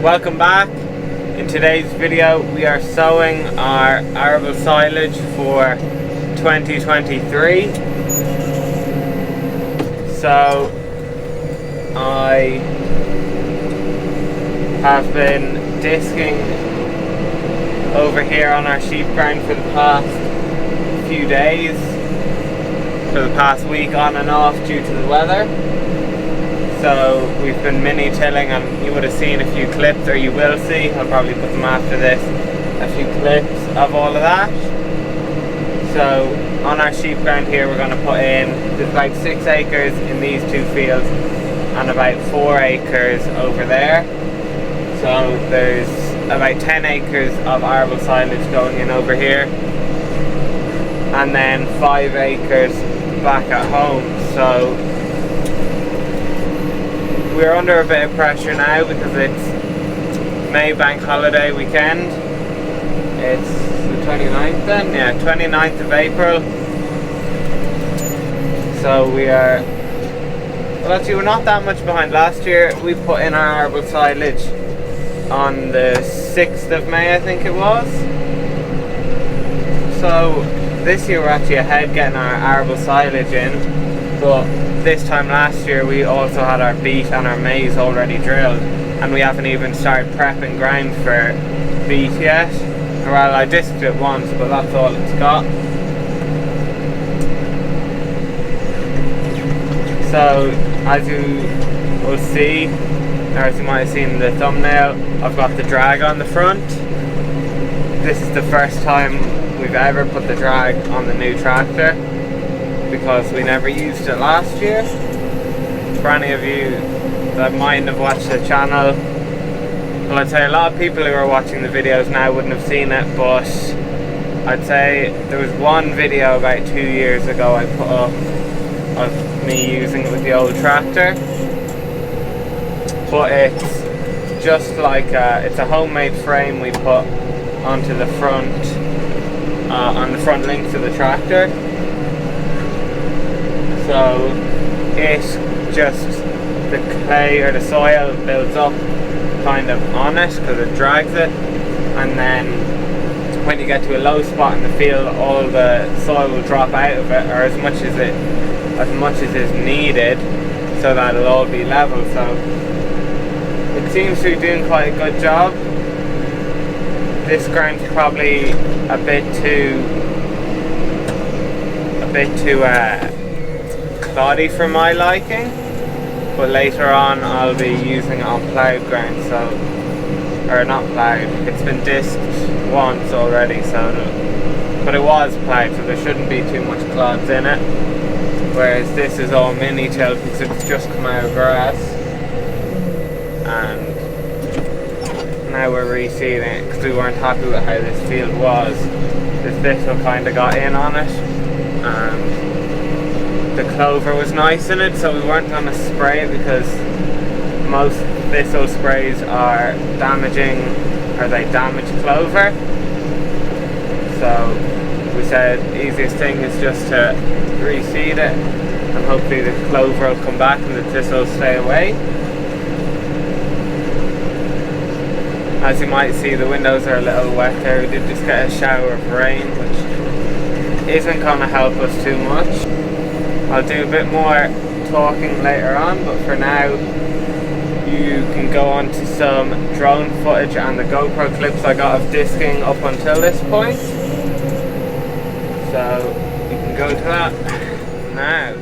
Welcome back. In today's video we are sowing our arable silage for 2023. So I have been disking over here on our sheep ground for the past few days, for the past week on and off due to the weather. So we've been mini tilling, and you would have seen a few clips, or you will see, I'll probably put them after this, a few clips of all of that. So on our sheep ground here we're going to put in, there's about 6 acres in these two fields and about 4 acres over there. So there's about 10 acres of arable silage going in over here, and then 5 acres back at home. So we're under a bit of pressure now because it's May bank holiday weekend. It's the 29th then? Yeah, 29th of April. So we are, well actually we're not that much behind. Last year we put in our arable silage on the 6th of May, I think it was. So this year we're actually ahead getting our arable silage in, but this time last year we also had our beet and our maize already drilled, and we haven't even started prepping ground for beet yet. Well, I disked it once, but that's all it's got. So as you will see, or as you might have seen in the thumbnail, I've got the drag on the front. This is the first time we've ever put the drag on the new tractor, because we never used it last year. For any of you that mightn't have watched the channel, well, I'd say a lot of people who are watching the videos now wouldn't have seen it, but I'd say there was one video about 2 years ago I put up of me using it with the old tractor, but it's just like it's a homemade frame we put onto the front, on the front links of the tractor. So it just, the clay or the soil builds up kind of on it because it drags it, and then when you get to a low spot in the field, all the soil will drop out of it, or as much as is needed, so that it'll all be level. So it seems to be doing quite a good job. This ground's probably a bit too cloddy for my liking, but later on I'll be using it on ploughed ground, so, or not ploughed, it's been disked once already, so, but it was ploughed, so there shouldn't be too much clods in it, whereas this is all mini tilled because it's just come out of grass, and now we're reseeding it because we weren't happy with how this field was. This thistle kind of got in on it, and the clover was nice in it, so we weren't going to spray it because most thistle sprays are damaging, or they damage clover. So we said the easiest thing is just to reseed it, and hopefully the clover will come back and the thistle will stay away. As you might see, the windows are a little wet there. We did just get a shower of rain, which isn't going to help us too much. I'll do a bit more talking later on, but for now you can go on to some drone footage and the GoPro clips I got of disking up until this point. So you can go to that now.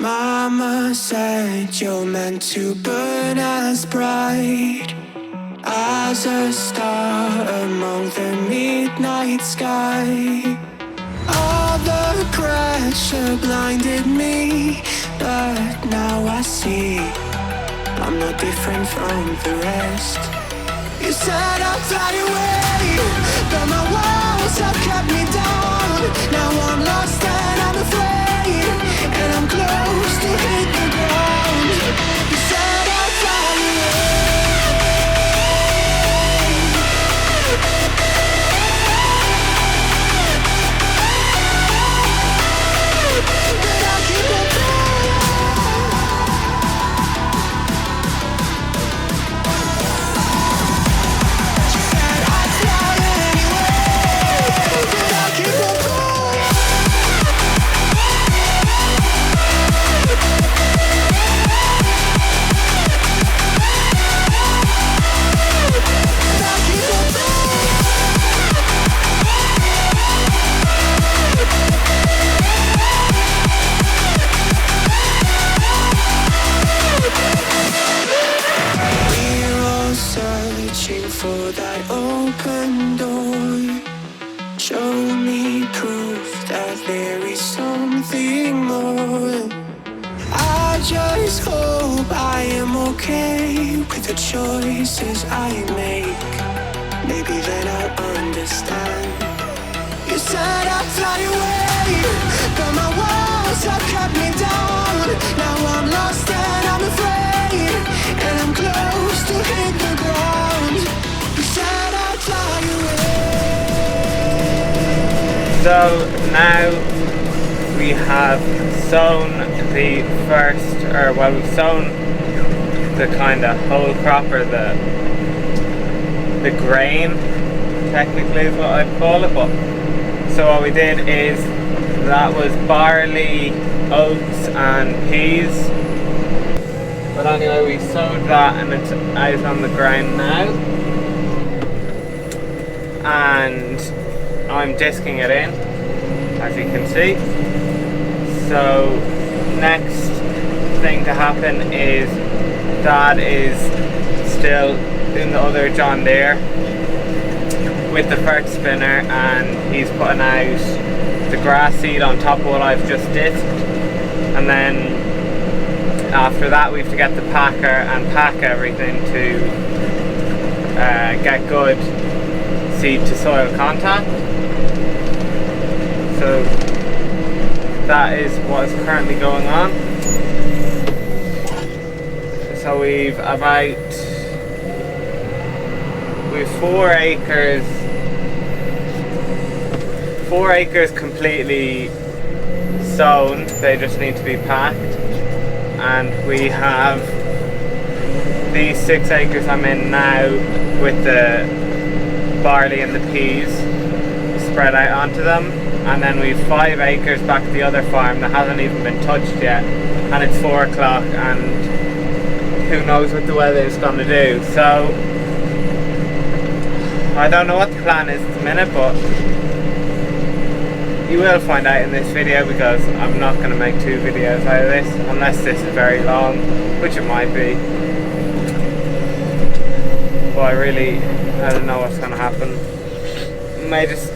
Mama said you're meant to burn as bright as a star among the midnight sky. All the pressure blinded me, but now I see I'm no different from the rest. You said I'd fly away, but my walls have kept me down. Now I'm lost and I'm afraid, and I'm close to hit the ground. You said I'd fly away, but I'll keep on flying. She said I'd fly anyway, but I'll keep on flying. I'll keep on flying. We're all searching for that open door. Show me proof that there is something more. I just hope I am okay with the choices I make. Maybe then I'll understand. You said I'd fly away, but my walls have kept me down. Now I'm lost and I'm afraid, and I'm close to hit the ground. You said I'd fly away. So now we have sown the first, we've sown the kind of whole crop, or the grain, technically is what I'd call it. But so what we did is, that was barley, oats and peas. But anyway, we sowed that and it's out on the ground now. And I'm disking it in, as you can see. So next thing to happen is Dad is still in the other John Deere with the fertilizer spinner, and he's putting out the grass seed on top of what I've just disked. And then after that we have to get the packer and pack everything to get good seed to soil contact. So that is what is currently going on. So we've 4 acres completely sown. They just need to be packed, and we have these 6 acres I'm in now with the barley and the peas spread out onto them, and then we've 5 acres back at the other farm that hasn't even been touched yet, and it's 4 o'clock and who knows what the weather is going to do. So I don't know what the plan is at the minute, but you will find out in this video, because I'm not going to make 2 videos out of this unless this is very long, which it might be. But I don't know what's going to happen. May just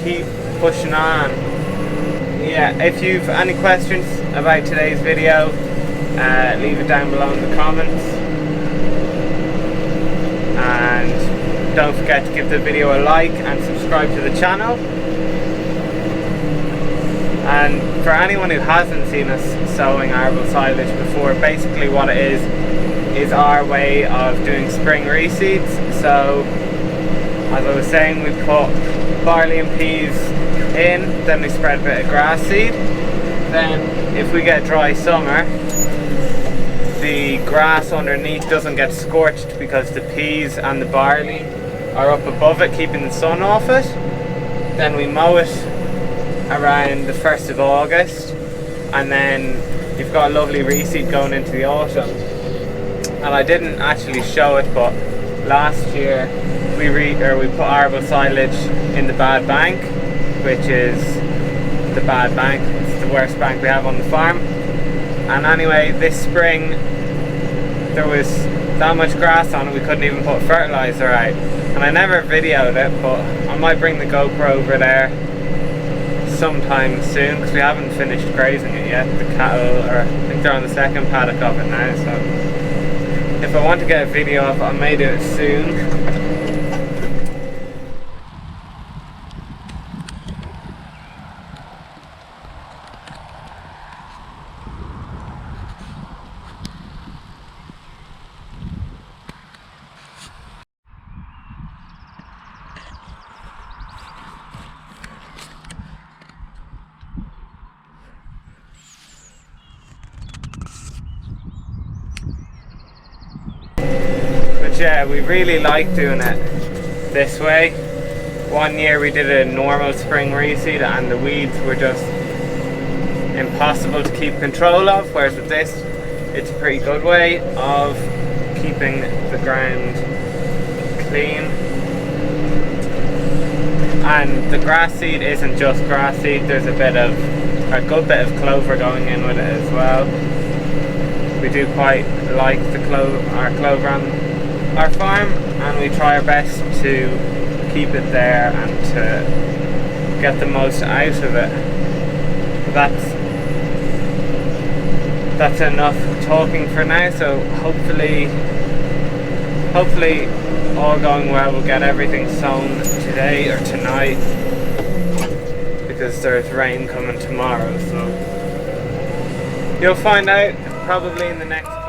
keep pushing on. Yeah, if you've any questions about today's video, leave it down below in the comments, and don't forget to give the video a like and subscribe to the channel. And for anyone who hasn't seen us sowing arable silage before, basically what it is our way of doing spring reseeds. So as I was saying, we put barley and peas in, then we spread a bit of grass seed. Then if we get dry summer, the grass underneath doesn't get scorched because the peas and the barley are up above it, keeping the sun off it. Then we mow it around the 1st of August, and then you've got a lovely reseed going into the autumn. And I didn't actually show it, but last year we put arable silage in the bad bank, which is the bad bank. It's the worst bank we have on the farm. And anyway, this spring there was that much grass on it we couldn't even put fertilizer out. And I never videoed it, but I might bring the GoPro over there sometime soon because we haven't finished grazing it yet. The cattle are, I think they're on the second paddock of it now, so if I want to get a video of it I may do it soon. But yeah, we really like doing it this way. One year we did a normal spring reseed and the weeds were just impossible to keep control of, whereas with this it's a pretty good way of keeping the ground clean. And the grass seed isn't just grass seed, there's a good bit of clover going in with it as well. We do quite like our clover on our farm, and we try our best to keep it there and to get the most out of it. That's enough talking for now, so hopefully all going well, we'll get everything sown today or tonight because there's rain coming tomorrow, so you'll find out probably in the next clip.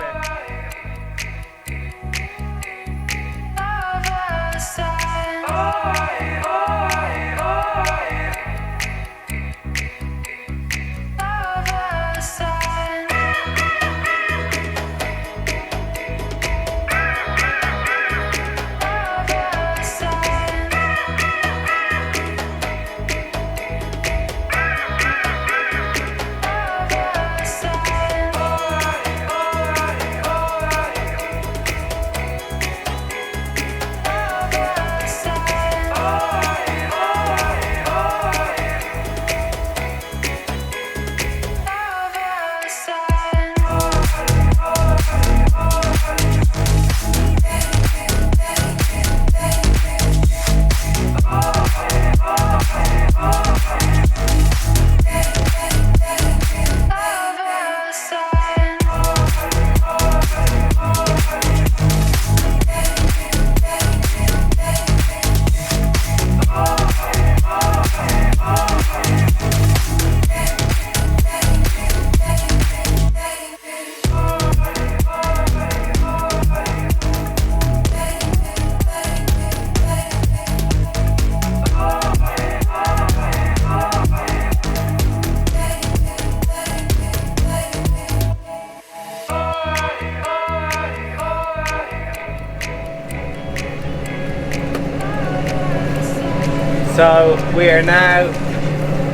So we are now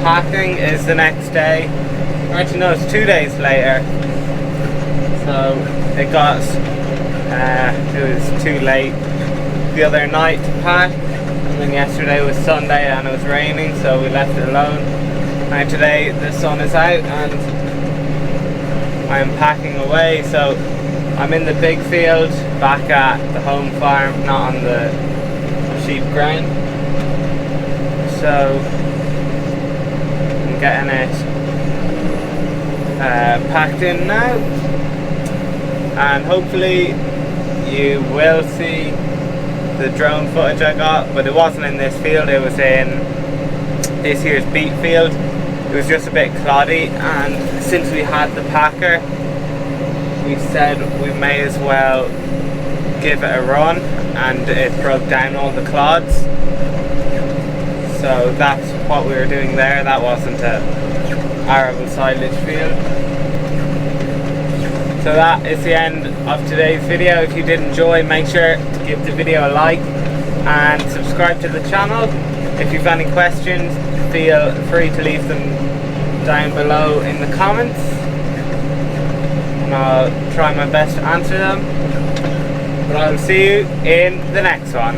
packing. Is the next day. Actually no, it's 2 days later. So it was too late the other night to pack, and then yesterday was Sunday and it was raining, so we left it alone. Now today the sun is out and I'm packing away. So I'm in the big field back at the home farm, not on the sheep ground. So I'm getting it packed in now, and hopefully you will see the drone footage I got, but it wasn't in this field, it was in this year's beet field. It was just a bit cloddy, and since we had the packer we said we may as well give it a run, and it broke down all the clods. So that's what we were doing there. That wasn't a arable silage field. So that is the end of today's video. If you did enjoy, make sure to give the video a like and subscribe to the channel. If you've any questions, feel free to leave them down below in the comments, and I'll try my best to answer them. But I'll see you in the next one.